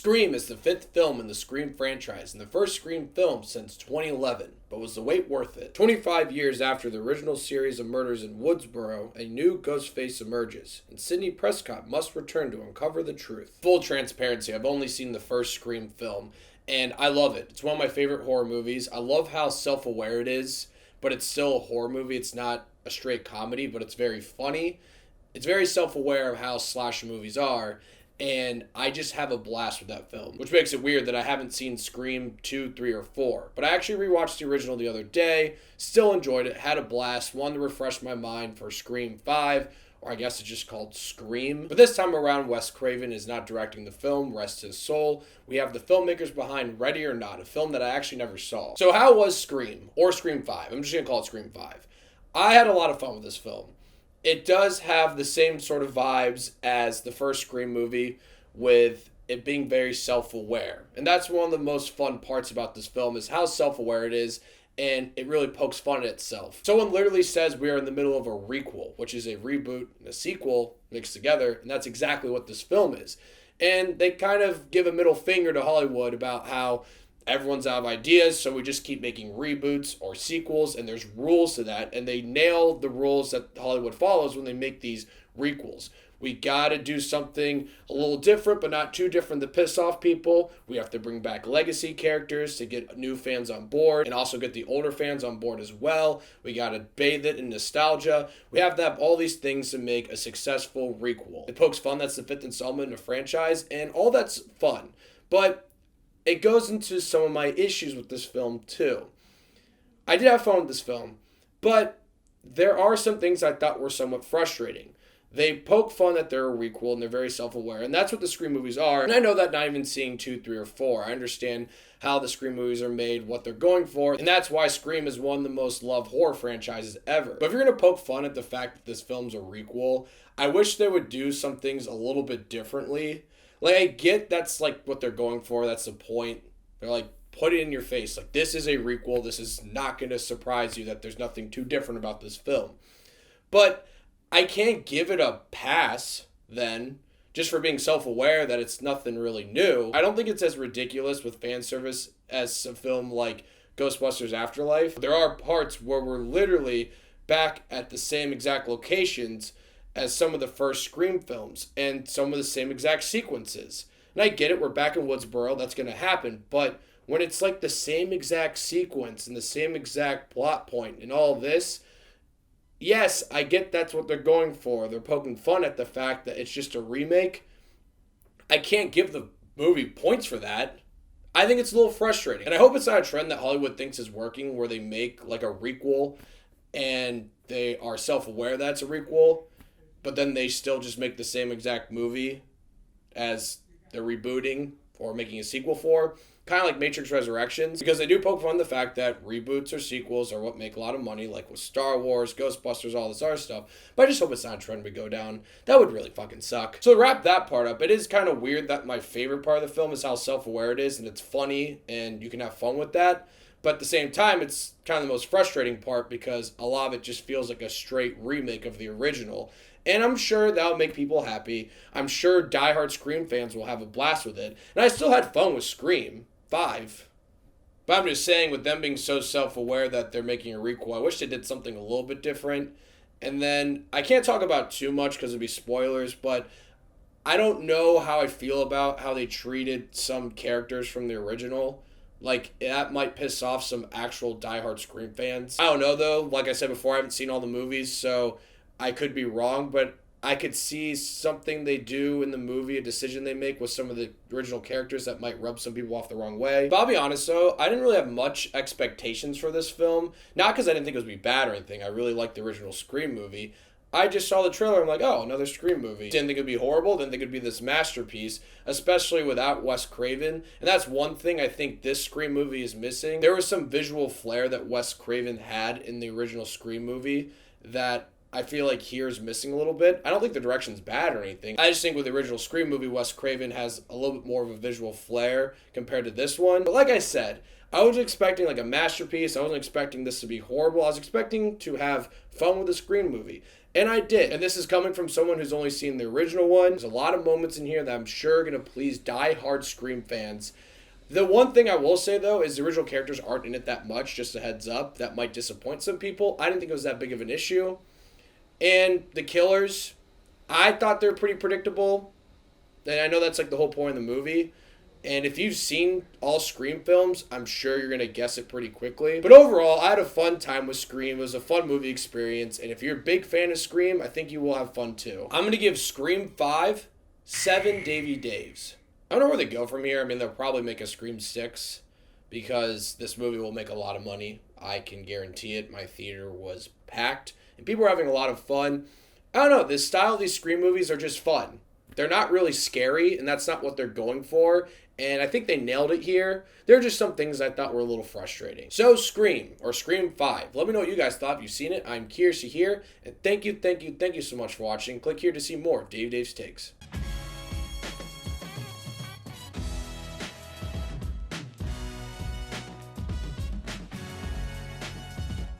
Scream is the fifth film in the Scream franchise and the first Scream film since 2011, but was the wait worth it? 25 years after the original series of murders in Woodsboro, a new Ghostface emerges, and Sidney Prescott must return to uncover the truth. Full transparency, I've only seen the first Scream film, and I love it. It's one of my favorite horror movies. I love how self-aware it is, but it's still a horror movie. It's not a straight comedy, but it's very funny. It's very self-aware of how slasher movies are, and I just have a blast with that film, which makes it weird that I haven't seen Scream 2, 3, or 4. But I actually rewatched the original the other day, still enjoyed it, had a blast, wanted to refresh my mind for Scream 5, or I guess it's just called Scream. But this time around, Wes Craven is not directing the film, rest his soul. We have the filmmakers behind Ready or Not, a film that I actually never saw. So how was Scream, or Scream 5? I'm just going to call it Scream 5. I had a lot of fun with this film. It does have the same sort of vibes as the first Scream movie, with it being very self-aware. And that's one of the most fun parts about this film, is how self-aware it is, and it really pokes fun at itself. Someone literally says we are in the middle of a requel, which is a reboot and a sequel mixed together, and that's exactly what this film is. And they kind of give a middle finger to Hollywood about how everyone's out of ideas, so we just keep making reboots or sequels, and there's rules to that, and they nail the rules that Hollywood follows when they make these requels. We gotta do something a little different, but not too different to piss off people. We have to bring back legacy characters to get new fans on board, and also get the older fans on board as well. We gotta bathe it in nostalgia. We have to have all these things to make a successful requel. It pokes fun, that's the fifth installment in a franchise, and all that's fun. But it goes into some of my issues with this film, too. I did have fun with this film, but there are some things I thought were somewhat frustrating. They poke fun that they're a requel, and they're very self-aware, and that's what the Scream movies are. And I know that not even seeing 2, 3, or 4. I understand how the Scream movies are made, what they're going for, and that's why Scream is one of the most loved horror franchises ever. But if you're going to poke fun at the fact that this film's a requel, I wish they would do some things a little bit differently. Like, I get that's, like, what they're going for. That's the point. They're, like, put it in your face. Like, this is a requel. This is not going to surprise you that there's nothing too different about this film. But I can't give it a pass, then, just for being self-aware that it's nothing really new. I don't think it's as ridiculous with fan service as a film like Ghostbusters Afterlife. There are parts where we're literally back at the same exact locations as some of the first Scream films, and some of the same exact sequences. And I get it, we're back in Woodsboro, that's going to happen, but when it's like the same exact sequence and the same exact plot point and all this, yes, I get that's what they're going for. They're poking fun at the fact that it's just a remake. I can't give the movie points for that. I think it's a little frustrating. And I hope it's not a trend that Hollywood thinks is working, where they make like a requel and they are self-aware that it's a requel, but then they still just make the same exact movie as they're rebooting or making a sequel for. Kind of like Matrix Resurrections, because they do poke fun the fact that reboots or sequels are what make a lot of money, like with Star Wars, Ghostbusters, all this other stuff. But I just hope it's not a trend we go down. That would really fucking suck. So to wrap that part up, it is kind of weird that my favorite part of the film is how self-aware it is, and it's funny, and you can have fun with that. But at the same time, it's kind of the most frustrating part, because a lot of it just feels like a straight remake of the original. And I'm sure that'll make people happy. I'm sure diehard Scream fans will have a blast with it. And I still had fun with Scream 5. But I'm just saying, with them being so self-aware that they're making a requel, I wish they did something a little bit different. And then, I can't talk about too much because it'd be spoilers, but I don't know how I feel about how they treated some characters from the original. Like, that might piss off some actual diehard Scream fans. I don't know, though. Like I said before, I haven't seen all the movies, so I could be wrong, but I could see something they do in the movie, a decision they make with some of the original characters that might rub some people off the wrong way. But I'll be honest, though, I didn't really have much expectations for this film. Not because I didn't think it was going to be bad or anything. I really liked the original Scream movie. I just saw the trailer, I'm like, oh, another Scream movie. Didn't think it'd be horrible, didn't think it'd be this masterpiece, especially without Wes Craven. And that's one thing I think this Scream movie is missing. There was some visual flair that Wes Craven had in the original Scream movie that I feel like here is missing a little bit. I don't think the direction's bad or anything. I just think with the original Scream movie, Wes Craven has a little bit more of a visual flair compared to this one. But like I said, I was expecting like a masterpiece. I wasn't expecting this to be horrible. I was expecting to have fun with the Scream movie. And I did. And this is coming from someone who's only seen the original one. There's a lot of moments in here that I'm sure are going to please die-hard Scream fans. The one thing I will say, though, is the original characters aren't in it that much. Just a heads up. That might disappoint some people. I didn't think it was that big of an issue. And the killers, I thought they were pretty predictable. And I know that's like the whole point of the movie. And if you've seen all Scream films, I'm sure you're going to guess it pretty quickly. But overall, I had a fun time with Scream. It was a fun movie experience. And if you're a big fan of Scream, I think you will have fun too. I'm going to give Scream 5 7 Davey Daves. I don't know where they go from here. I mean, they'll probably make a Scream 6 because this movie will make a lot of money. I can guarantee it. My theater was packed and people were having a lot of fun. I don't know. The style of these Scream movies are just fun. They're not really scary, and that's not what they're going for. And I think they nailed it here. There are just some things I thought were a little frustrating. So Scream, or Scream 5. Let me know what you guys thought. If you've seen it, I'm curious to hear. And thank you so much for watching. Click here to see more Dave's Takes.